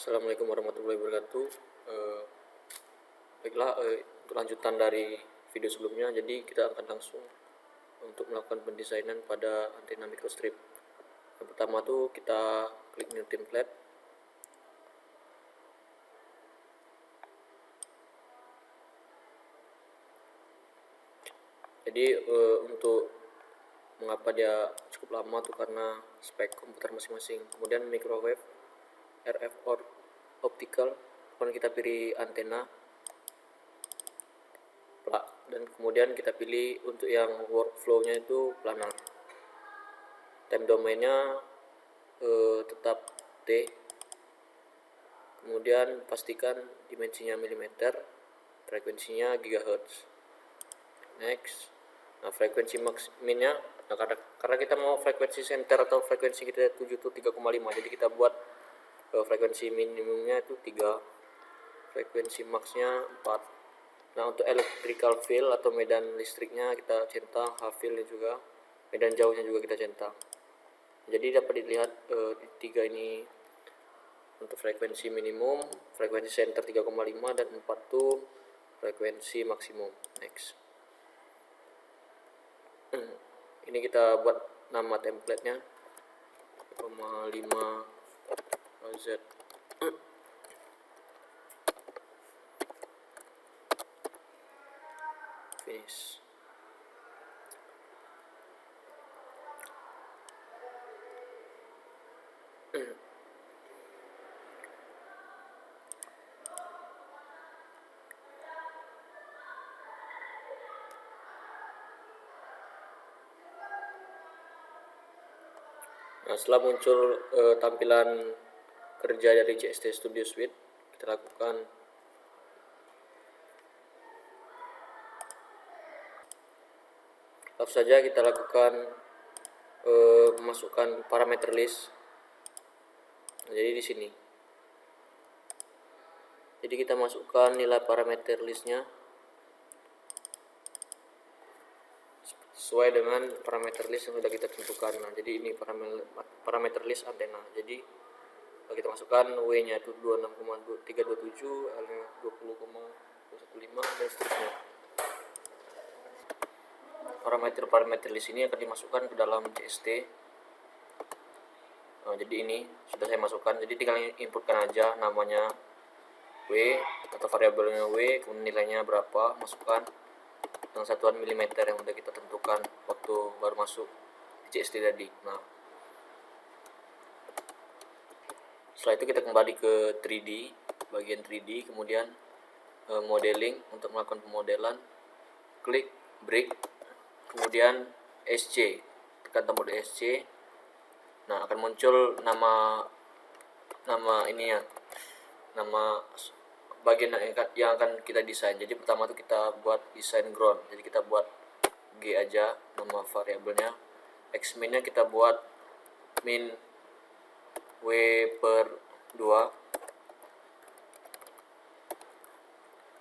Assalamualaikum warahmatullahi wabarakatuh. Eh, untuk lanjutan dari video sebelumnya, jadi kita akan langsung untuk melakukan pendesainan pada antena microstrip. Yang pertama tuh kita klik new template. Jadi untuk mengapa dia cukup lama tuh karena spek komputer masing-masing. Kemudian microwave, RF or optical, kemudian kita pilih antena, dan kemudian kita pilih untuk yang workflow-nya itu planar. Time domainnya tetap T. Kemudian pastikan dimensinya milimeter, frekuensinya gigahertz. Next. Nah, frekuensi minnya, nah, karena kita mau frekuensi center atau frekuensi kita 7 itu 3,5, jadi kita buat frekuensi minimumnya itu 3, frekuensi maxnya 4. Nah, untuk electrical field atau medan listriknya kita centang, H field juga, medan jauhnya juga kita centang. Jadi dapat dilihat di 3 ini untuk frekuensi minimum, frekuensi center 3,5, dan 4 itu frekuensi maksimum. Next. Ini kita buat nama templatenya 5 Z. Finish. Nah, setelah muncul tampilan kerja dari CST Studio Suite, kita lakukan langsung saja kita lakukan memasukkan parameter list. Nah, jadi di sini. Jadi kita masukkan nilai parameter listnya sesuai dengan parameter list yang sudah kita tentukan. Nah, jadi ini parameter list antena. Jadi kita masukkan W-nya itu 26,327, L-nya 20,15, dan seterusnya. Parameter list ini akan dimasukkan ke dalam CST. Nah, jadi ini sudah saya masukkan, jadi tinggal inputkan aja namanya W atau variabelnya W, kemudian nilainya berapa, masukkan dengan satuan milimeter yang sudah kita tentukan waktu baru masuk CST tadi. Nah, setelah itu kita kembali ke 3D, bagian 3D, kemudian modeling. Untuk melakukan pemodelan, klik break, kemudian SC, tekan tombol SC. Nah, akan muncul nama ini ya, nama bagian yang akan kita desain. Jadi pertama itu kita buat desain ground, jadi kita buat G aja nama variabelnya. X minnya kita buat min W per 2,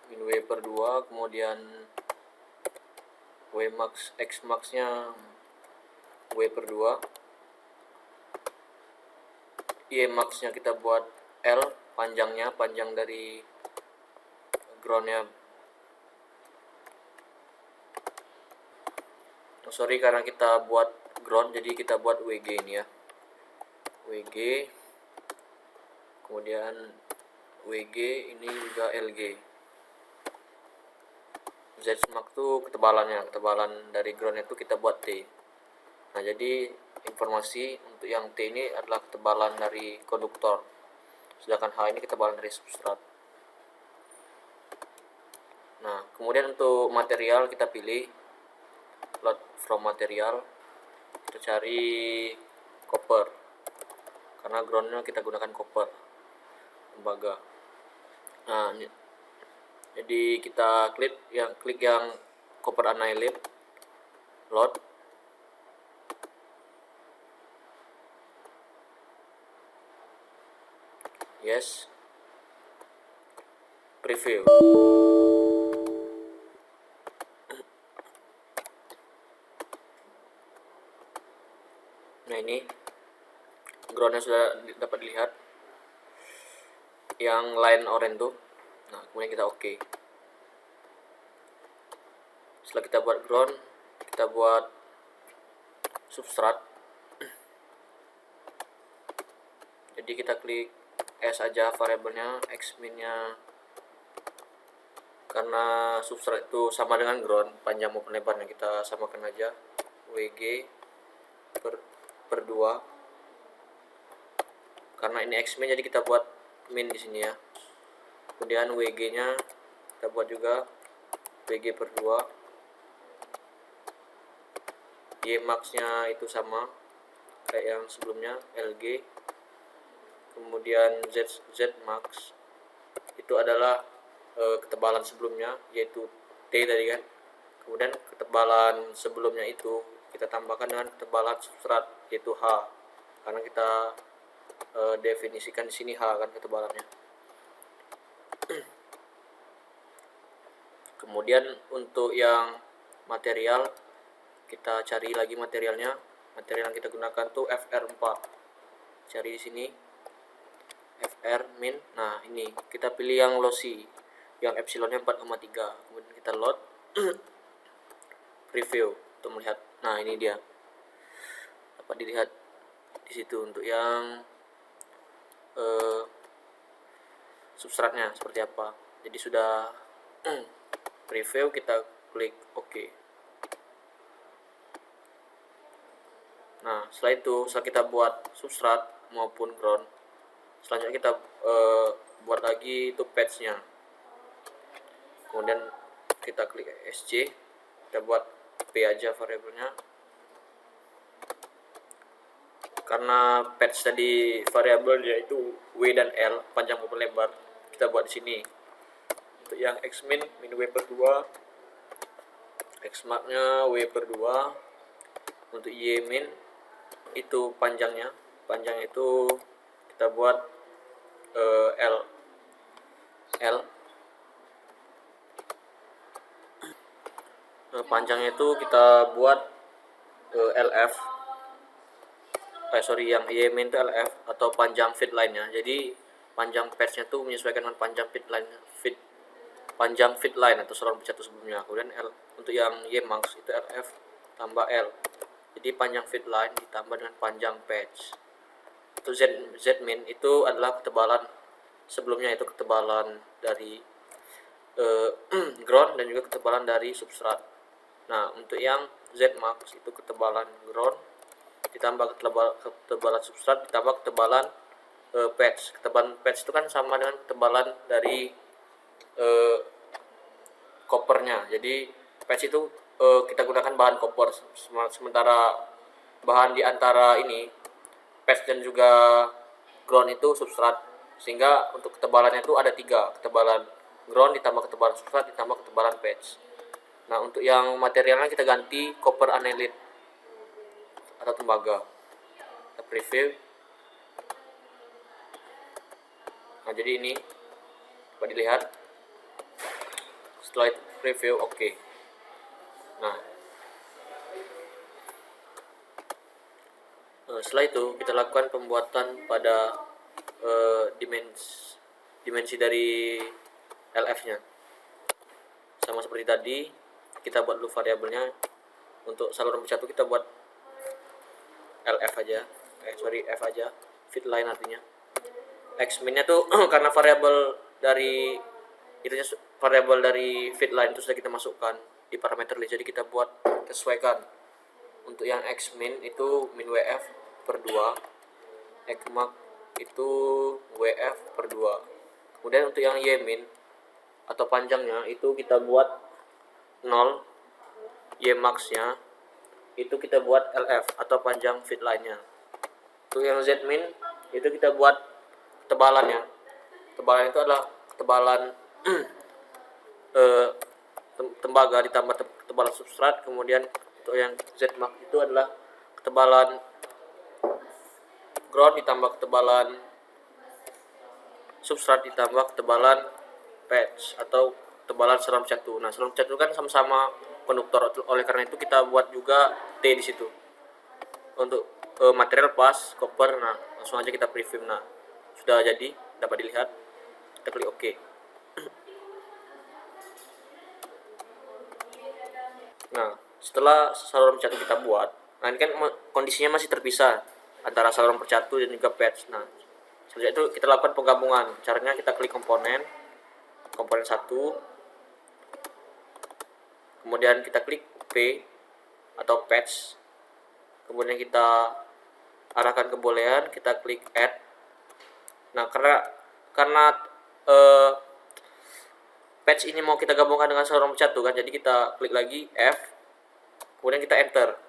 min W per 2, kemudian W max, X max nya W per 2, Y max nya kita buat L, panjang dari groundnya. Karena kita buat ground, jadi kita buat WG ini ya, WG, kemudian WG ini juga LG. Z max itu ketebalan dari ground itu kita buat T. Nah, jadi informasi untuk yang T ini adalah ketebalan dari konduktor, sedangkan H ini ketebalan dari substrat. Nah, kemudian untuk material kita pilih load from material, kita cari copper karena groundnya kita gunakan copper, tembaga. Nah, jadi kita klik yang copper annihilate, load. Yes. Preview. Nah, ini groundnya sudah dapat dilihat. yang line orange tuh. Nah, kemudian kita oke. Setelah kita buat ground, kita buat substrat. Jadi kita klik S aja variabelnya, xmin-nya, karena substrat itu sama dengan ground, panjang maupun lebarnya kita samakan aja, wg per 2. Karena ini xmin jadi kita buat min di sini ya. Kemudian wg-nya kita buat juga wg per 2. Ymax-nya itu sama kayak yang sebelumnya, lg. Kemudian zmax itu adalah ketebalan sebelumnya, yaitu T tadi kan. Kemudian ketebalan sebelumnya itu kita tambahkan dengan ketebalan substrat, yaitu H, karena kita definisikan di sini H kan ketebalannya. Kemudian untuk yang material, kita cari lagi materialnya. Material yang kita gunakan tuh FR4. Cari di sini FR min. Nah, ini kita pilih yang lossy, yang epsilonnya 4,3. Kemudian kita load preview untuk melihat. Nah, ini dia. Dapat dilihat di situ untuk yang substratnya seperti apa. Jadi sudah preview, kita klik OK. Nah, setelah kita buat substrat maupun ground, selanjutnya kita buat lagi itu patch-nya. Kemudian kita klik SC, kita buat P aja variabelnya. Karena patch tadi variabel yaitu W dan L, panjang maupun lebar, kita buat di sini. Untuk yang xmin, min W per 2, xmax-nya W per 2. Untuk ymin itu panjangnya itu kita buat L. Panjangnya itu kita buat LF. Yang ymin itu LF atau panjang feed line-nya. Jadi panjang patch-nya itu menyesuaikan dengan panjang feed line atau saluran pencatu sebelumnya. Kemudian L untuk yang ymax itu LF tambah L. Jadi panjang feed line ditambah dengan panjang patch. Untuk zmin itu adalah ketebalan sebelumnya, itu ketebalan dari ground dan juga ketebalan dari substrat. Nah, untuk yang zmax itu ketebalan ground ditambah ketebalan substrat ditambah ketebalan patch. Ketebalan patch itu kan sama dengan ketebalan dari kopernya. Jadi patch itu kita gunakan bahan koper, sementara bahan di antara ini patch dan juga ground itu substrat. Sehingga untuk ketebalannya itu ada 3, ketebalan ground ditambah ketebalan substrat ditambah ketebalan patch. Nah, untuk yang materialnya kita ganti copper annealed atau tembaga. Kita preview. Nah, jadi ini dapat dilihat. Setelah itu preview oke. Nah, setelah itu kita lakukan pembuatan pada dimensi dari LF-nya. Sama seperti tadi, kita buat dulu variabelnya. Untuk saluran pencatu kita buat LF aja, F aja, feed line artinya. Xmin-nya tuh karena variabel dari feed line itu sudah kita masukkan di parameter list, jadi kita buat sesuaikan. Untuk yang xmin itu min WF per 2, xmax itu WF per 2. Kemudian untuk yang ymin atau panjangnya itu kita buat 0, ymax-nya itu kita buat LF atau panjang feed line-nya. Untuk yang zmin itu kita buat ketebalannya. Ketebalan itu adalah ketebalan tembaga ditambah ketebalan substrat. Kemudian untuk yang zmax itu adalah ketebalan ground ditambah ketebalan substrat ditambah ketebalan patch atau ketebalan saluran pencatu. Nah, saluran pencatu kan sama-sama konduktor, oleh karena itu kita buat juga T di situ. Untuk material pas copper, nah langsung aja kita preview. Nah, sudah jadi, dapat dilihat. kita klik OK. Nah, setelah saluran pencatu kita buat, nah ini kan kondisinya masih terpisah antara saluran pencatu dan juga patch. Nah, selanjutnya itu kita lakukan penggabungan. Caranya kita klik komponen 1, kemudian kita klik P atau patch, kemudian kita arahkan ke boolean, kita klik add. Nah, karena patch ini mau kita gabungkan dengan saluran pencatu kan, jadi kita klik lagi F, kemudian kita enter.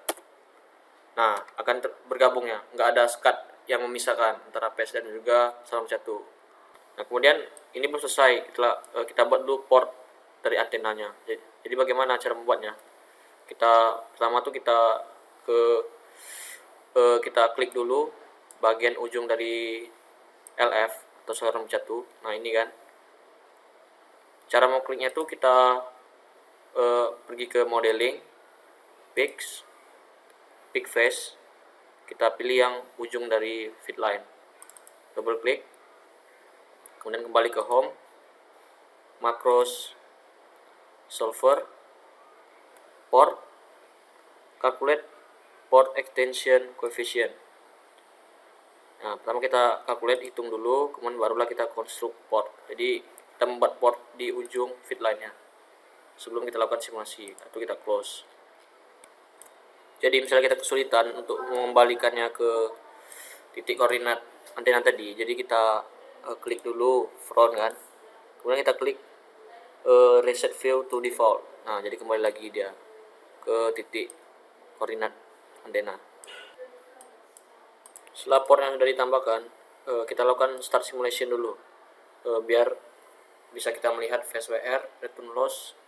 Nah, akan bergabungnya, nggak ada sekat yang memisahkan antara patch dan juga saluran pencatu. Nah, kemudian ini belum selesai, kita buat dulu port dari antenanya. Jadi bagaimana cara membuatnya? Pertama tuh kita klik dulu bagian ujung dari LF atau saluran pencatu. Nah, ini kan cara mau kliknya tuh kita pergi ke modeling, pick face, kita pilih yang ujung dari feed line, double klik, kemudian kembali ke home, macros, solver, port, calculate port extension coefficient. Nah, pertama kita calculate, hitung dulu, kemudian barulah kita construct port. Jadi kita membuat port di ujung feed line-nya sebelum kita lakukan simulasi, atau kita close. Jadi misalnya kita kesulitan untuk mengembalikannya ke titik koordinat antena tadi, jadi kita klik dulu front kan, kemudian kita klik reset view to default. Nah, jadi kembali lagi dia ke titik koordinat antena. Setelah port yang sudah ditambahkan, kita lakukan start simulation dulu, biar bisa kita melihat phase WR, return loss,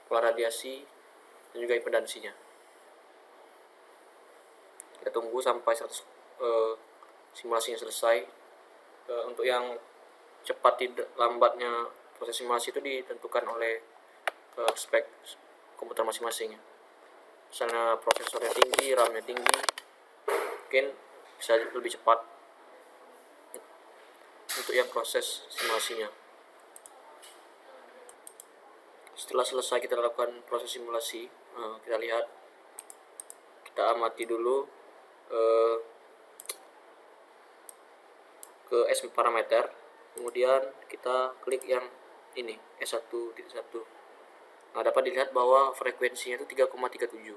pola radiasi, dan juga impedansinya. Kita tunggu sampai simulasinya selesai. Untuk yang cepat tidak lambatnya proses simulasi itu ditentukan oleh spek komputer masing-masing. Misalnya prosesornya tinggi, RAM-nya tinggi, mungkin bisa lebih cepat untuk yang proses simulasinya. Setelah selesai kita lakukan proses simulasi, kita lihat, kita amati dulu ke S parameter, kemudian kita klik yang ini S1.1. Nah, dapat dilihat bahwa frekuensinya itu 3,37.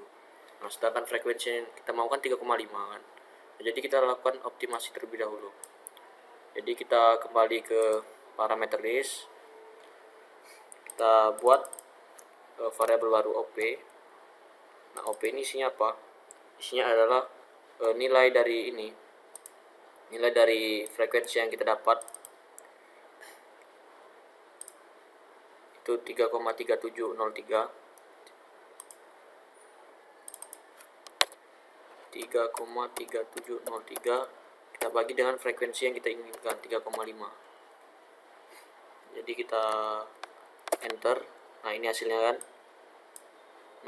Nah, sedangkan frekuensi yang kita mau kan 3,5 kan. Jadi kita lakukan optimasi terlebih dahulu. Jadi kita kembali ke parameter list, kita buat variabel baru OP. Nah, OP ini isinya apa? Isinya adalah nilai dari frekuensi yang kita dapat itu 3,3703 kita bagi dengan frekuensi yang kita inginkan 3,5. Jadi kita enter. Nah, ini hasilnya kan.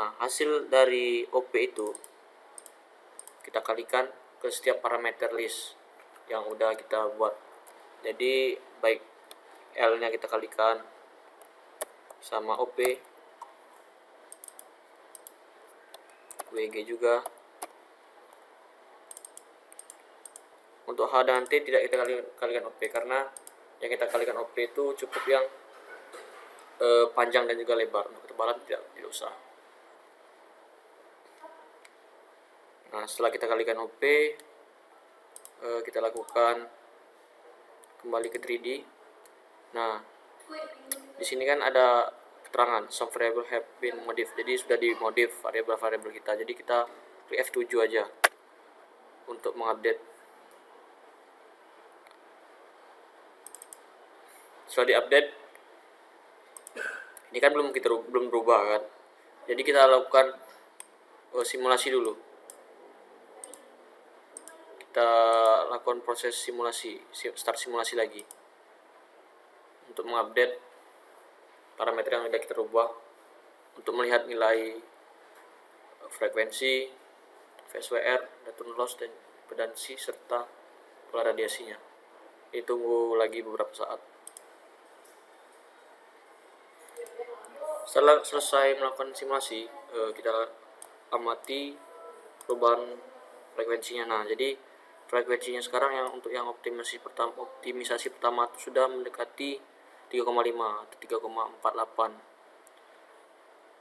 Nah, hasil dari OP itu kita kalikan ke setiap parameter list yang udah kita buat. Jadi baik L nya kita kalikan sama OP, WG juga. Untuk H dan T tidak kita kalikan OP, karena yang kita kalikan OP itu cukup yang panjang dan juga lebar. Untuk ketebalan tidak usah. Nah, setelah kita kalikan OP, kita lakukan kembali ke 3D. Nah, di sini kan ada keterangan some variable have been modified. Jadi sudah dimodif variabel kita. Jadi kita klik F7 aja untuk mengupdate. Setelah diupdate, ini kan belum berubah kan. Jadi kita lakukan simulasi dulu. Kita lakukan proses simulasi, start simulasi lagi untuk mengupdate parameter yang sudah kita rubah untuk melihat nilai frekuensi, phase WR, return loss, dan impedansi serta pola radiasinya. Ditunggu lagi beberapa saat. Setelah selesai melakukan simulasi, kita amati perubahan frekuensinya. Nah, jadi frekuensinya sekarang yang untuk yang optimisasi pertama itu sudah mendekati 3,5 atau 3,48.